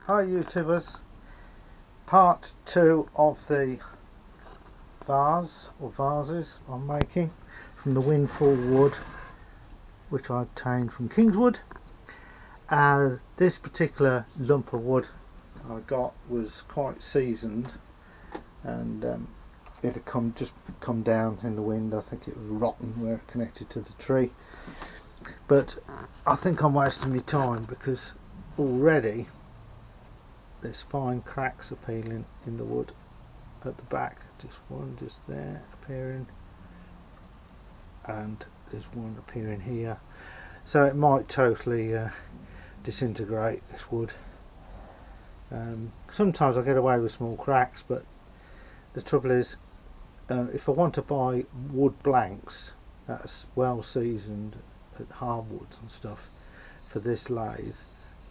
Hi YouTubers, part 2 of the vase or vases I'm making from the Windfall wood which I obtained from Kingswood. This particular lump of wood I got was quite seasoned and it had come down in the wind. I think it was rotten where it connected to the tree, but I think I'm wasting my time because already there's fine cracks appearing in the wood at the back. Just one just there appearing, and there's one appearing here, so it might totally disintegrate this wood. Sometimes I get away with small cracks, but the trouble is if I want to buy wood blanks that's well seasoned at hardwoods and stuff for this lathe,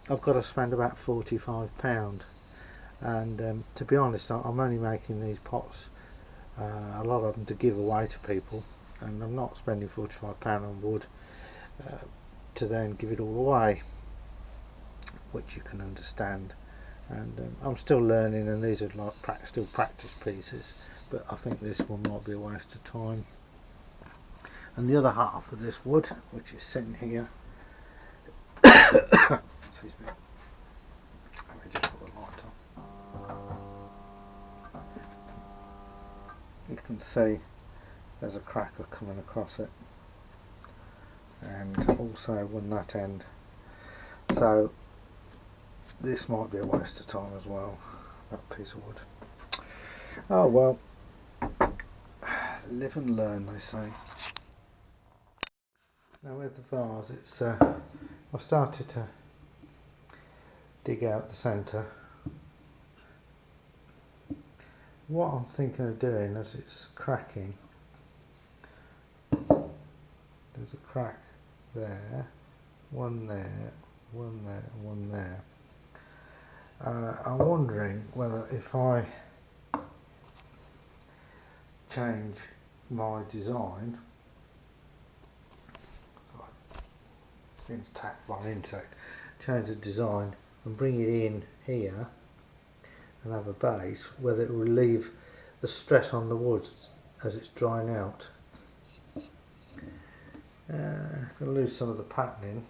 I've got to spend about £45, and to be honest, I'm only making these pots, a lot of them, to give away to people, and I'm not spending £45 on wood to then give it all away, which you can understand. And I'm still learning, and these are like still practice pieces, but I think this one might be a waste of time. And the other half of this wood, which is sitting here, excuse me, let me just put the light on. You can see there's a cracker coming across it, and also on that end, so this might be a waste of time as well, that piece of wood. Oh well, live and learn, they say. Now with the vase, it's I've started to dig out the centre. What I'm thinking of doing, as it's cracking, there's a crack there, one there, one there, one there. I'm wondering whether if I change my design, being attacked by an insect, change the design and bring it in here and have a base, whether it will relieve the stress on the wood as it's drying out. I'm going to lose some of the patterning,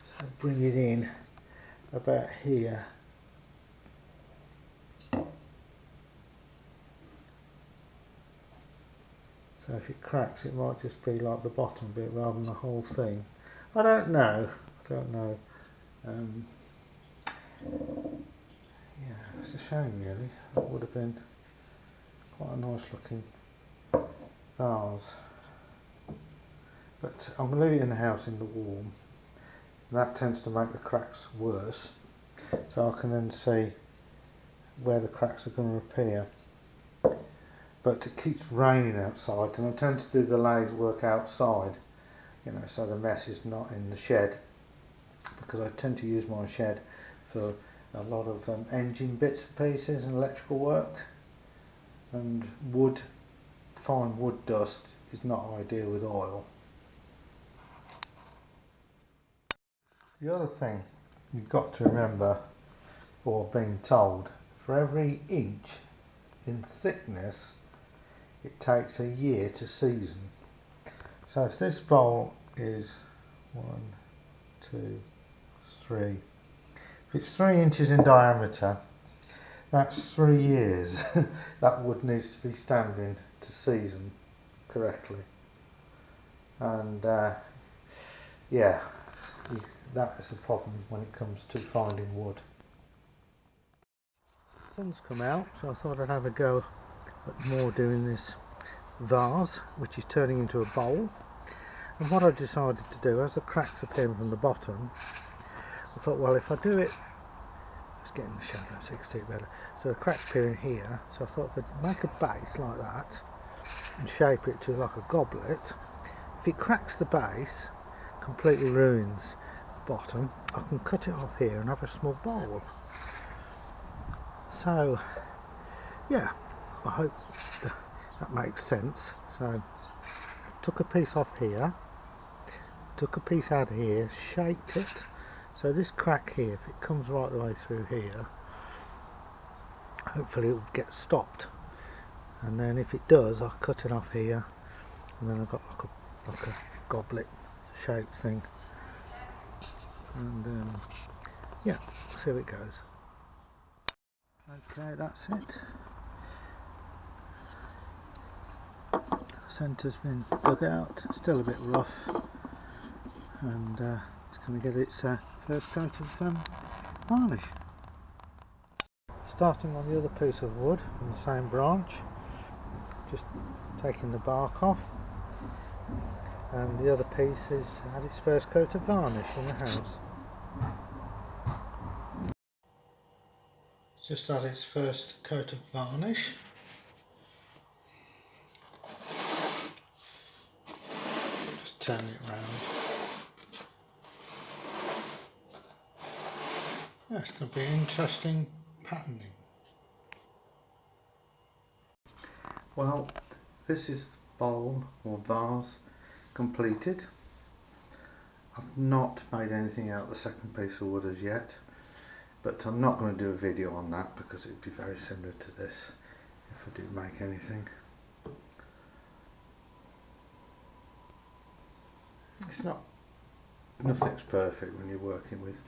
so bring it in about here. So if it cracks, it might just be like the bottom bit rather than the whole thing. I don't know. Yeah, it's a shame really. That would have been quite a nice looking vase. But I'm going to leave it in the house in the warm. That tends to make the cracks worse. So I can then see where the cracks are going to appear. But it keeps raining outside, and I tend to do the lathe work outside, you know, so the mess is not in the shed, because I tend to use my shed for a lot of engine bits and pieces and electrical work, and wood, fine wood dust is not ideal with oil. The other thing you've got to remember, or being told, for every inch in thickness it takes a year to season. So if this bowl is 1, 2, 3, if it's 3 inches in diameter, that's 3 years that wood needs to be standing to season correctly. And yeah, that is a problem when it comes to finding wood. The sun's come out, so I thought I'd have a go at more doing this vase, which is turning into a bowl. And what I decided to do, as the cracks appearing from the bottom, I thought, well, if I do it, let's get in the shadow so you can see it better. So the cracks appearing here, so I thought if I make a base like that and shape it to like a goblet, if it cracks the base, completely ruins the bottom, I can cut it off here and have a small bowl. So yeah, I hope that makes sense. So took a piece off here, took a piece out of here, shaped it So this crack here, if it comes right the way through here, hopefully it will get stopped, and then if it does, I'll cut it off here, and then I've got like a goblet shaped thing, and yeah, see how it goes. Okay, that's it. Centre's been dug out, still a bit rough, and it's going to get its first coat of varnish. Starting on the other piece of wood from the same branch, just taking the bark off, and the other piece has had its first coat of varnish in the house. It's just had its first coat of varnish. Just turn it round. Yeah, it's going to be interesting patterning. Well, this is the bowl or vase completed. I've not made anything out of the second piece of wood as yet, but I'm not going to do a video on that because it would be very similar to this if I do make anything. It's not, nothing's perfect when you're working with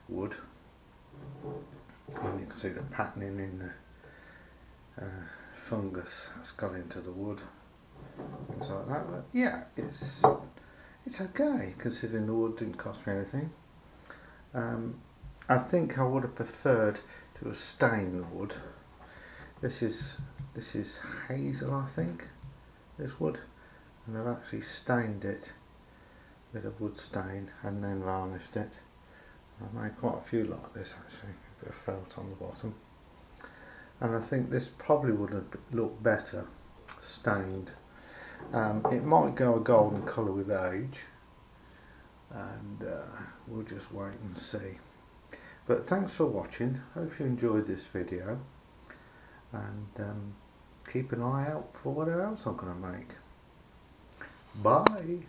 wood, and you can see the patterning in the fungus that's got into the wood, things like that. But yeah, it's okay considering the wood didn't cost me anything. I think I would have preferred to have stained the wood. This is hazel, I think, this wood, and I've actually stained it with a wood stain and then varnished it. I made quite a few like this actually, a bit of felt on the bottom, and I think this probably would have looked better stained. It might go a golden colour with age, and we'll just wait and see. But thanks for watching, hope you enjoyed this video, and keep an eye out for whatever else I'm going to make. Bye!